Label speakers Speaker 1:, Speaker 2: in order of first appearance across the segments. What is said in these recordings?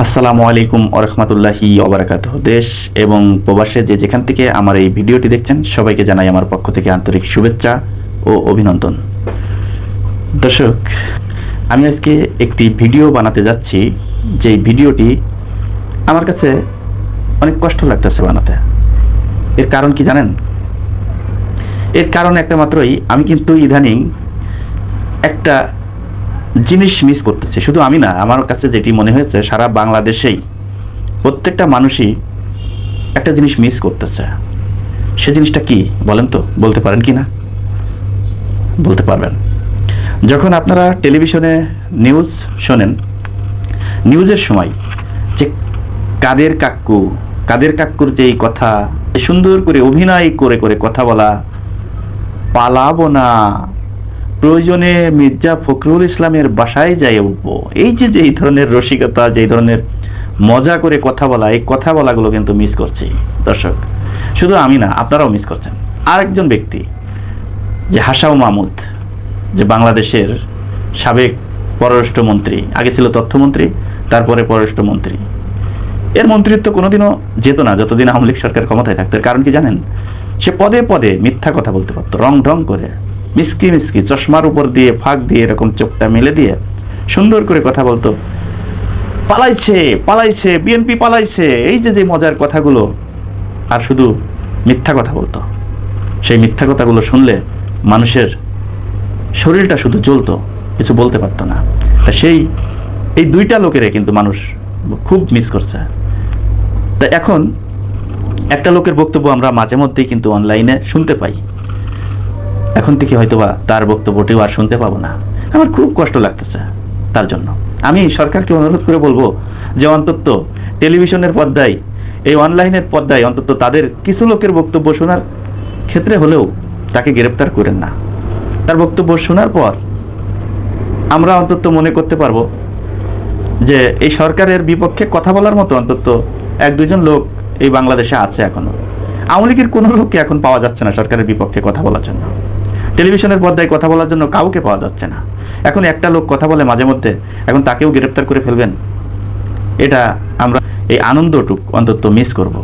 Speaker 1: আসসালামু আলাইকুম ওয়া রাহমাতুল্লাহি ওয়া বারাকাতুহু। দেশ এবং প্রবাসে যে যেখান থেকে আমার এই ভিডিওটি দেখছেন সবাইকে জানাই আমার পক্ষ থেকে আন্তরিক শুভেচ্ছা ও অভিনন্দন। দর্শক, আমি আজকে একটি ভিডিও বানাতে যাচ্ছি, যেই ভিডিওটি আমার কাছে অনেক কষ্ট লাগতেছে বানাতে। এর কারণ কি জানেন? এর কারণ একটা মাত্রই, আমি কিন্তু ইদানিং একটা জিনিস মিস করতেছে। শুধু আমি না, আমার কাছে যেটি মনে হয়েছে সারা বাংলাদেশেই প্রত্যেকটা মানুষই একটা জিনিস মিস করতেছে। সে জিনিসটা কি বলেন তো? বলতে পারেন কি না? বলতে পারবেন। যখন আপনারা টেলিভিশনে নিউজ শোনেন, নিউজের সময় যে কাদের কাক্কুর যেই কথা, সুন্দর করে অভিনয় করে করে কথা বলা, পালাবো না, প্রয়োজনে মির্জা ফখরুল ইসলামের বাসায় যাই উঠবো, এই যে যেই ধরনের রসিকতা, যেই ধরনের মজা করে কথা বলা, এই কথা বলাগুলো কিন্তু মিস করছি দর্শক। শুধু আমি না, আপনারাও মিস করছেন। আরেকজন ব্যক্তি যে হাসাও মাহমুদ, যে বাংলাদেশের সাবেক পররাষ্ট্রমন্ত্রী, আগে ছিল তথ্যমন্ত্রী, তারপরে পররাষ্ট্রমন্ত্রী। এর মন্ত্রিত্ব কোনোদিনও যেত না যতদিন আওয়ামী লীগ সরকার ক্ষমতায় থাকতো। কারণ কি জানেন? সে পদে পদে মিথ্যা কথা বলতে পারতো, রং ঢং করে, মিসকি চশমার উপর দিয়ে ফাঁক দিয়ে এরকম চোখটা মেলে দিয়ে সুন্দর করে কথা বলতো। পালাইছে বিএনপি পালাইছে, এই যে যে মজার কথাগুলো, আর শুধু মিথ্যা কথা বলতো। সেই মিথ্যা কথাগুলো শুনলে মানুষের শরীরটা শুধু জ্বলতো, কিছু বলতে পারতো না। তা এই দুইটা লোকেরে কিন্তু মানুষ খুব মিস করছে। তা এখন একটা লোকের বক্তব্য আমরা মাঝে মধ্যেই কিন্তু অনলাইনে শুনতে পাই। এখন থেকে হয়তোবা তার বক্তব্যটিও আর শুনতে পাবো না। আমার খুব কষ্ট লাগতেছে তার জন্য। আমি সরকারকে অনুরোধ করে বলবো যে অন্তত টেলিভিশনের পর্দায়, এই অনলাইনের পর্দায় অন্তত তাদের কিছু লোকের বক্তব্য শোনার ক্ষেত্রে হলেও তাকে গ্রেপ্তার করেন না। তার বক্তব্য শোনার পর আমরা অন্তত মনে করতে পারবো যে এই সরকারের বিপক্ষে কথা বলার মতো অন্তত এক দুজন লোক এই বাংলাদেশে আছে এখনো। আওয়ামী লীগের কোনো লোককে এখন পাওয়া যাচ্ছে না সরকারের বিপক্ষে কথা বলার জন্য। টেলিভিশনের পর্দায় কথা বলার জন্য কাউকে পাওয়া যাচ্ছে না। এখন একটা লোক কথা বলে মাঝে মধ্যে, এখন তাকেও গ্রেপ্তার করে ফেলবেন। এটা আমরা এই আনন্দটুক অন্তত মিস করব।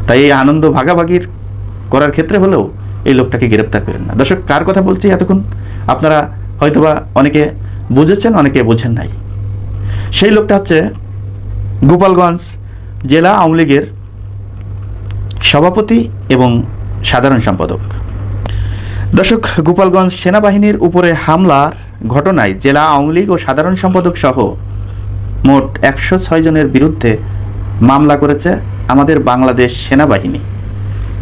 Speaker 1: তাই এই আনন্দ ভাগাভাগির করার ক্ষেত্রে হলেও এই লোকটাকে গ্রেপ্তার করেন না। দর্শক, কার কথা বলছি এতক্ষণ আপনারা হয়তোবা অনেকে বুঝেছেন, অনেকে বুঝেন নাই। সেই লোকটা হচ্ছে গোপালগঞ্জ জেলা আওয়ামী লীগের সভাপতি এবং সাধারণ সম্পাদক। দর্শক, গোপালগঞ্জ সেনাবাহিনীর উপরে হামলার ঘটনায় জেলা আওয়ামী লীগ ও সাধারণ সম্পাদক সহ মোট 106 জনের বিরুদ্ধে মামলা করেছে আমাদের বাংলাদেশ সেনাবাহিনী।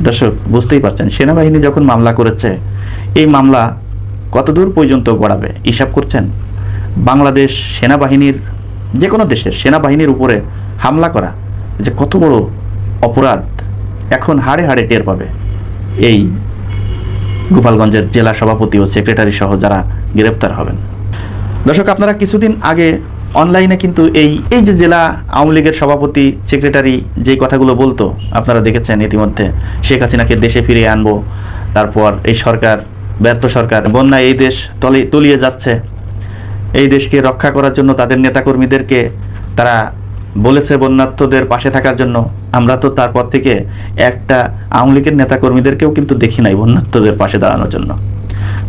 Speaker 1: দর্শক, বুঝতেই পারছেন, সেনাবাহিনী যখন মামলা করেছে, এই মামলা কতদূর পর্যন্ত গড়াবে হিসাব করছেন? বাংলাদেশ সেনাবাহিনীর, যে কোনো দেশের সেনাবাহিনীর উপরে হামলা করা যে কত বড় অপরাধ, এখন হাড়ে হাড়ে টের পাবে এই গোপালগঞ্জের জেলা সভাপতি ও সেক্রেটারি সহ যারা গ্রেপ্তার হবেন। দর্শক, আপনারা কিছুদিন আগে অনলাইনে কিন্তু এই যে জেলা আওয়ামী লীগের সভাপতি সেক্রেটারি যে কথাগুলো বলতো আপনারা দেখেছেন ইতিমধ্যে। শেখ হাসিনাকে দেশে ফিরিয়ে আনবো, তারপর এই সরকার ব্যর্থ সরকার, বন্যায় এই দেশ তলিয়ে যাচ্ছে, এই দেশকে রক্ষা করার জন্য তাদের নেতাকর্মীদেরকে তারা বলেছে বন্যার্থদের পাশে থাকার জন্য। আমরা তো তারপর থেকে একটা আওয়ামী লীগের নেতাকর্মীদেরকেও কিন্তু দেখি নাই বন্যার্থদের পাশে দাঁড়ানোর জন্য।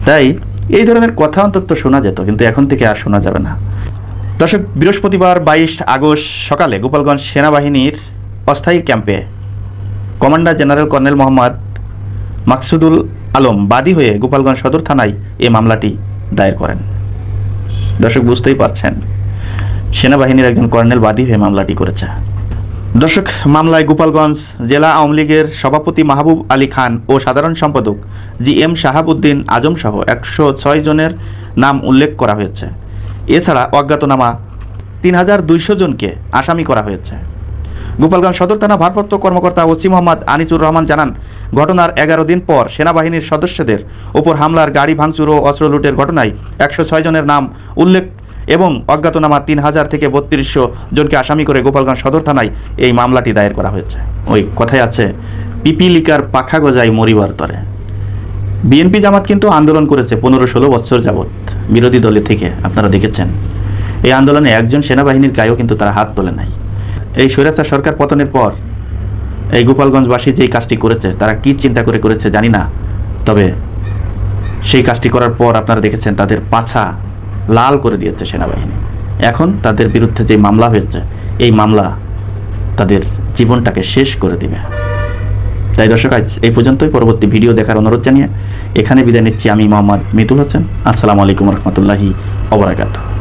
Speaker 1: তাই এই ধরনের কথা অন্তত শোনা যেত, কিন্তু এখন থেকে আর শোনা যাবে না। দর্শক, বৃহস্পতিবার 22 আগস্ট সকালে গোপালগঞ্জ সেনাবাহিনীর অস্থায়ী ক্যাম্পে commander general colonel Mohammad Maksudul Alam বাদী হয়ে গোপালগঞ্জ সদর থানায় এই মামলাটি দায়ের করেন। দর্শক, বুঝতেই পারছেন, সেনাবাহিনীর একজন কর্নেল বাদী হয়ে মামলাটি করেছে। দর্শক, মামলায় গোপালগঞ্জ জেলা আওয়ামী লীগের সভাপতি মাহবুব আলী খান ও সাধারণ সম্পাদক GM শাহাবুদ্দিন আজম সহ 106 জনের নাম উল্লেখ করা হয়েছে। এছাড়া অজ্ঞাতনামা 3200 জনকে আসামি করা হয়েছে। গোপালগঞ্জ সদর থানা ভারপ্রাপ্ত কর্মকর্তা ওসি মোহাম্মদ আনিসুর রহমান জানান, ঘটনার 11 দিন পর সেনাবাহিনীর সদস্যদের ওপর হামলার, গাড়ি ভাঙচুর ও অস্ত্র লুটের ঘটনায় 106 জনের নাম উল্লেখ এবং অজ্ঞাতনামা 3000 থেকে 3200 জনকে আসামি করে গোপালগঞ্জ সদর থানায় এই মামলাটি দায়ের করা হয়েছে। ওই কথায় আছে, পিপিলিকার পাখা গজায় মরিবার তরে। বিএনপি জামাত কিন্তু আন্দোলন করেছে 15-16 বছর যাবৎ বিরোধী দলে থেকে, আপনারা দেখেছেন। এই আন্দোলনে একজন সেনাবাহিনীর গায়েও কিন্তু তারা হাত তোলে নাই। এই স্বৈরাচার সরকার পতনের পর এই গোপালগঞ্জবাসী যেই কাজটি করেছে, তারা কি চিন্তা করে করেছে জানি না, তবে সেই কাজটি করার পর আপনারা দেখেছেন তাদের পাছা লাল করে দিয়েছে সেনাবাহিনী। এখন তাদের বিরুদ্ধে যে মামলা হয়েছে, এই মামলা তাদের জীবনটাকে শেষ করে দিবে। তাই দর্শক, আজ এই পর্যন্তই। পরবর্তী ভিডিও দেখার অনুরোধ জানিয়ে এখানে বিদায় নিচ্ছি। আমি মোহাম্মদ মিতুল হোসেন। আসসালামু আলাইকুম রহমতুল্লাহি ওয়া বারাকাতুহু।